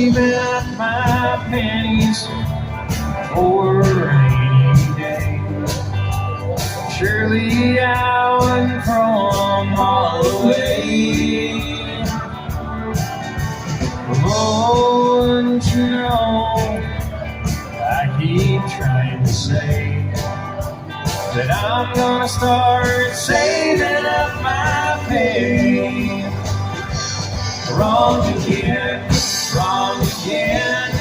saving up my pennies for a rainy day. Surely I wouldn't throw them all away. Oh, wouldn't you know, I keep trying to say that I'm gonna start saving up my pay. Wrong again, wrong again.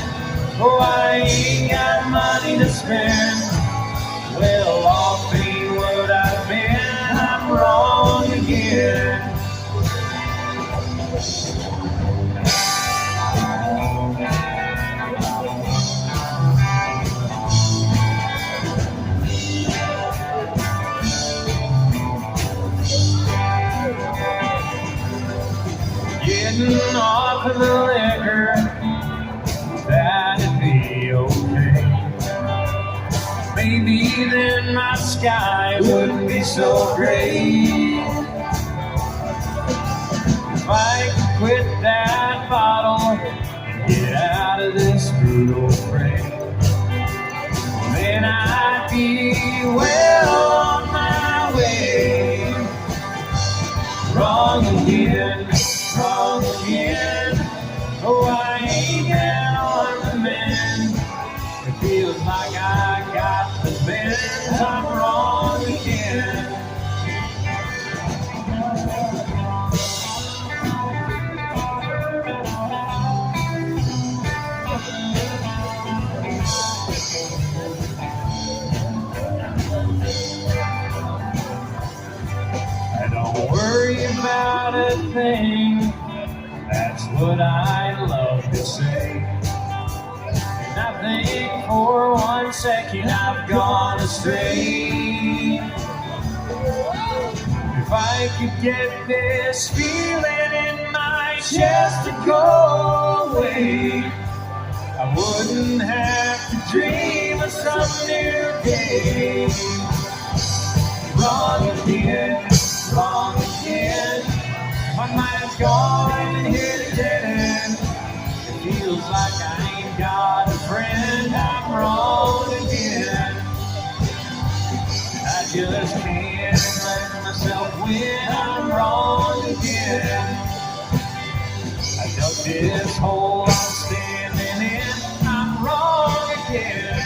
Oh, I ain't got money to spend. Well, off ain't what I've been. I'm wrong again. Getting off of the liquor, that'd be okay. Maybe then my sky wouldn't be so gray. If I could quit that bottle and get out of this brutal frame, then I'd be well on my way. Wrong again, wrong again. Oh, I ain't that ornament. It feels like I got the bend. I'm wrong again. I don't worry about a thing. That's what I love to say. And I think for 1 second I've gone astray. If I could get this feeling in my chest to go away, I wouldn't have to dream of some new day. Wrong again, wrong again. My mind's gone and hit a dead end. It feels like I ain't got a friend. I'm wrong again. I just can't let myself win. I'm wrong again. I dug this hole I'm standing in. I'm wrong again.